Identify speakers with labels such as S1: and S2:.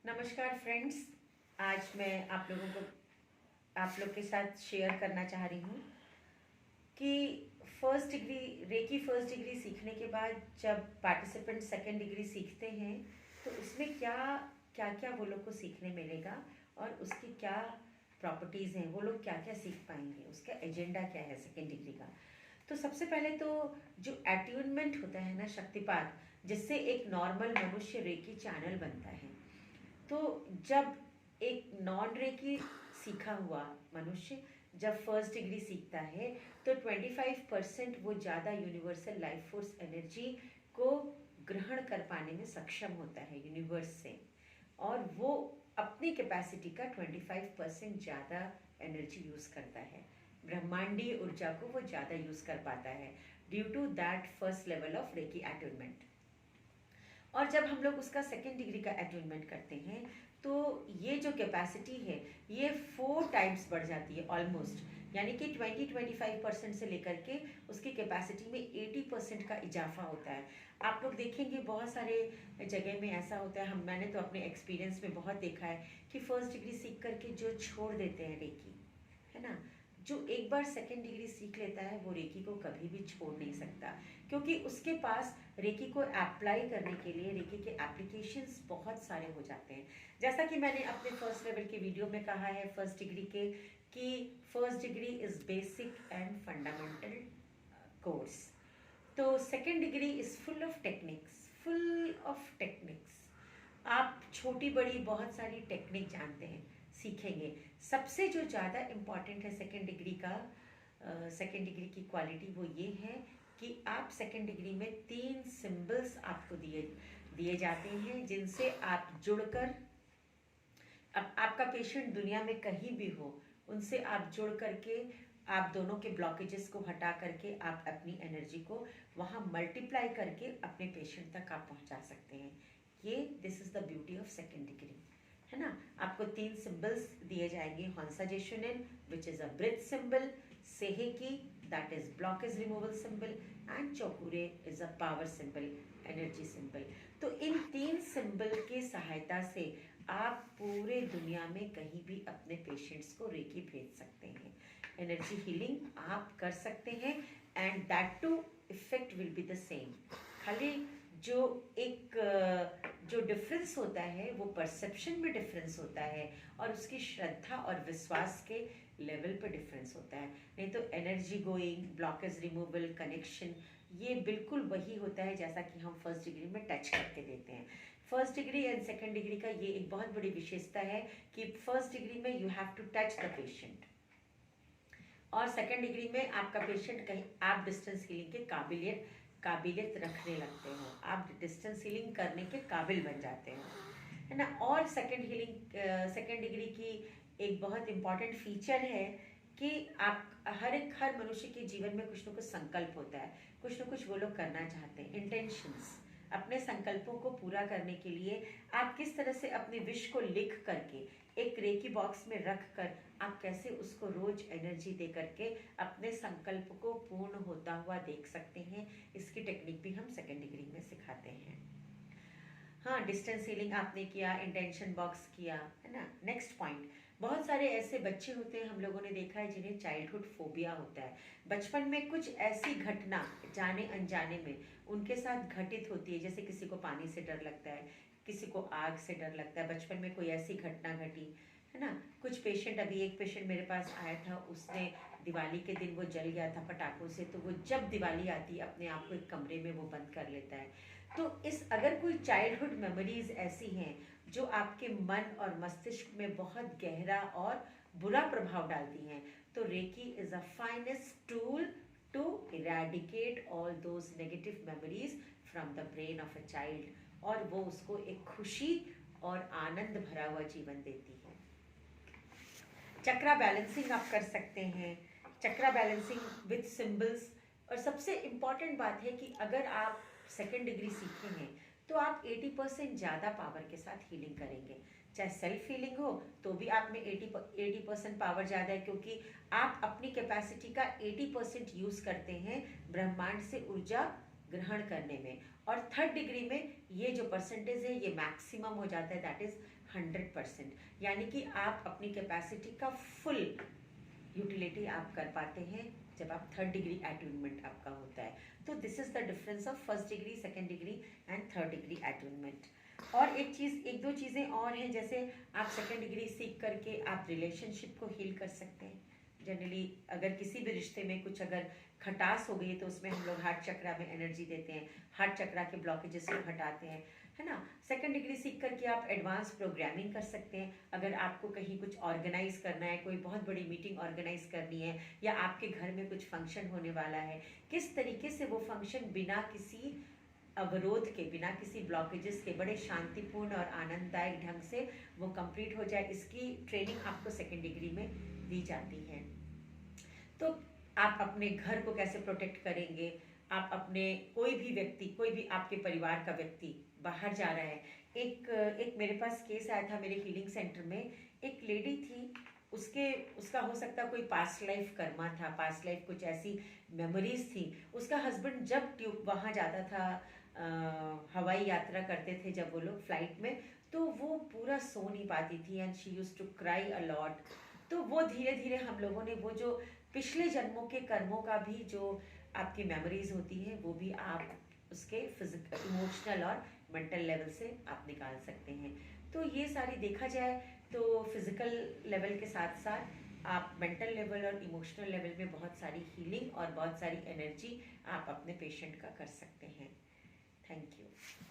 S1: नमस्कार फ्रेंड्स। आज मैं आप लोग के साथ शेयर करना चाह रही हूँ कि फर्स्ट डिग्री सीखने के बाद जब पार्टिसिपेंट सेकेंड डिग्री सीखते हैं तो उसमें क्या क्या क्या वो लोग को सीखने मिलेगा और उसकी क्या प्रॉपर्टीज़ हैं, वो लोग क्या क्या सीख पाएंगे, उसका एजेंडा क्या है सेकेंड डिग्री का। तो सबसे पहले तो जो अट्यूनमेंट होता है ना, शक्तिपात, जिससे एक नॉर्मल मनुष्य रेकी चैनल बनता है। तो जब एक नॉन रेकी सीखा हुआ मनुष्य जब फर्स्ट डिग्री सीखता है तो 25% वो ज़्यादा यूनिवर्सल लाइफ फोर्स एनर्जी को ग्रहण कर पाने में सक्षम होता है यूनिवर्स से, और वो अपनी कैपेसिटी का 25% ज़्यादा एनर्जी यूज़ करता है। ब्रह्मांडीय ऊर्जा को वो ज़्यादा यूज़ कर पाता है due to that first level of reiki attunement. और जब हम लोग उसका सेकेंड डिग्री का अट्यूनमेंट करते हैं तो ये जो कैपेसिटी है ये 4 टाइम्स बढ़ जाती है ऑलमोस्ट, यानी कि 20-25% से लेकर के उसकी कैपेसिटी में 80% का इजाफा होता है। आप लोग देखेंगे बहुत सारे जगह में ऐसा होता है, मैंने तो अपने एक्सपीरियंस में बहुत देखा है कि फर्स्ट डिग्री सीख करके जो छोड़ देते हैं रेकी, है ना, जो एक बार सेकेंड डिग्री सीख लेता है वो रेकी को कभी भी छोड़ नहीं सकता, क्योंकि उसके पास रेकी को अप्लाई करने के लिए रेकी के एप्लीकेशंस बहुत सारे हो जाते हैं। जैसा कि मैंने अपने फर्स्ट लेवल के वीडियो में कहा है फर्स्ट डिग्री के, कि first degree is basic and fundamental course. तो second degree is full of techniques. आप छोटी बड़ी बहुत सारी टेक्निक जानते हैं, सीखेंगे। सबसे जो ज़्यादा इम्पॉर्टेंट है सेकेंड डिग्री की क्वालिटी वो ये है कि आप सेकेंड डिग्री में 3 सिंबल्स आपको दिए जाते हैं जिनसे आप जुड़कर, अब आपका पेशेंट दुनिया में कहीं भी हो उनसे आप जुड़ करके आप दोनों के ब्लॉकेजेस को हटा करके आप अपनी एनर्जी को वहाँ मल्टीप्लाई करके अपने पेशेंट तक आप पहुँचा सकते हैं। ये this is the beauty of second degree, है ना। आपको 3 सिंबल्स दिए जाएंगे, हॉन्साजेशुनेन which is a breath symbol, सेहेकी that is blockage removal symbol, and चौकुरे is a power symbol, energy symbol. तो इन 3 सिंबल की सहायता से आप पूरे दुनिया में कहीं भी अपने पेशेंट्स को रेकी भेज सकते हैं, एनर्जी हीलिंग आप कर सकते हैं, and that too effect will be the same. खाली जो एक जो डिफरेंस होता है वो परसेप्शन में डिफरेंस होता है और उसकी श्रद्धा और विश्वास के लेवल पर डिफरेंस होता है। नहीं तो energy going, blockage removal, connection, ये बिल्कुल वही होता है जैसा कि हम फर्स्ट डिग्री में टच करके देते हैं। First degree and second degree का ये एक बहुत बड़ी विशेषता है कि फर्स्ट डिग्री में you have to touch the patient, और सेकेंड डिग्री में आपका पेशेंट कहीं आप डिस्टेंस हीलिंग के काबिलियत रखने लगते हो, आप डिस्टेंस हीलिंग करने के काबिल बन जाते हो, है ना। और सेकेंड डिग्री की एक बहुत इम्पॉर्टेंट फीचर है कि आप हर मनुष्य के जीवन में कुछ ना कुछ संकल्प होता है, कुछ ना कुछ वो लोग करना चाहते हैं, इंटेंशंस। अपने संकल्पों को पूरा करने के लिए आप किस तरह से अपने विश को लिख करके एक रेकी बॉक्स में रख कर आप कैसे उसको रोज एनर्जी दे करके अपने संकल्प को पूर्ण होता हुआ देख सकते हैं, इसकी टेक्निक भी हम सेकेंड डिग्री में सिखाते हैं। हाँ, डिस्टेंस हीलिंग आपने किया, इंटेंशन बॉक्स किया, है ना। नेक्स्ट पॉइंट, बहुत सारे ऐसे बच्चे होते हैं, हम लोगों ने देखा है, जिन्हें चाइल्डहुड फोबिया होता है। बचपन में कुछ ऐसी घटना जाने अनजाने में उनके साथ घटित होती है, जैसे किसी को पानी से डर लगता है, किसी को आग से डर लगता है, बचपन में कोई ऐसी घटना घटी, है ना। कुछ पेशेंट, अभी एक पेशेंट मेरे पास आया था, उसने दिवाली के दिन वो जल गया था पटाखों से, तो वो जब दिवाली आती है अपने आप को एक कमरे में वो बंद कर लेता है। तो अगर कोई चाइल्डहुड मेमोरीज ऐसी हैं जो आपके मन और मस्तिष्क में बहुत गहरा और बुरा प्रभाव डालती हैं, तो reiki is a finest tool to eradicate all those negative memories from the brain of a child, और वो उसको एक खुशी और आनंद भरा हुआ जीवन देती है। चक्रा बैलेंसिंग आप कर सकते हैं, चक्रा बैलेंसिंग विद सिंबल्स। और सबसे इम्पॉर्टेंट बात है कि अगर आप सेकेंड डिग्री सीखे हैं तो आप 80% ज़्यादा पावर के साथ हीलिंग करेंगे। चाहे सेल्फ हीलिंग हो तो भी आप में 80% पावर ज़्यादा है, क्योंकि आप अपनी कैपेसिटी का 80% यूज़ करते हैं ब्रह्मांड से ऊर्जा ग्रहण करने में। और थर्ड डिग्री में ये जो परसेंटेज है ये मैक्सिमम हो जाता है, दैट इज़ 100%। यानी कि आप अपनी कैपेसिटी का फुल यूटिलिटी आप कर पाते हैं जब आप थर्ड डिग्री एट्यूनमेंट आपका होता है। तो this is the difference of first degree, second degree and third degree attunement. और एक दो चीज़ें और हैं, जैसे आप सेकेंड डिग्री सीख करके आप रिलेशनशिप को हील कर सकते हैं। जनरली अगर किसी भी रिश्ते में कुछ अगर खटास हो गई है तो उसमें हम लोग हार्ट चक्रा में एनर्जी देते हैं, हार्ट चक्रा के ब्लॉकेजेस को हटाते हैं, है ना। सेकंड डिग्री सीख करके आप एडवांस प्रोग्रामिंग कर सकते हैं। अगर आपको कहीं कुछ ऑर्गेनाइज करना है, कोई बहुत बड़ी मीटिंग ऑर्गेनाइज करनी है, या आपके घर में कुछ फंक्शन होने वाला है, किस तरीके से वो फंक्शन बिना किसी अवरोध के, बिना किसी ब्लॉकेजेस के, बड़े शांतिपूर्ण और आनंददायक ढंग से वो कंप्लीट हो जाए, इसकी ट्रेनिंग आपको सेकेंड डिग्री में दी जाती है। तो आप अपने घर को कैसे प्रोटेक्ट करेंगे, आप अपने कोई भी व्यक्ति, कोई भी आपके परिवार का व्यक्ति बाहर जा रहा है। एक मेरे पास केस आया था मेरे हीलिंग सेंटर में। एक लेडी थी, उसका हो सकता कोई पास्ट लाइफ कर्मा था, पास्ट लाइफ कुछ ऐसी मेमोरीज थी। उसका हस्बैंड जब वहाँ जाता था, हवाई यात्रा करते थे जब वो लोग फ्लाइट में, तो वो पूरा सो नहीं पाती थी and she used to cry a lot. तो वो धीरे धीरे हम लोगों ने वो जो पिछले जन्मों के कर्मों का भी जो आपकी मेमोरीज होती है वो भी आप उसके फिजिकल, इमोशनल और मेंटल लेवल से आप निकाल सकते हैं। तो ये सारी देखा जाए तो फिजिकल लेवल के साथ साथ आप मेंटल लेवल और इमोशनल लेवल में बहुत सारी हीलिंग और बहुत सारी एनर्जी आप अपने पेशेंट का कर सकते हैं। Thank you.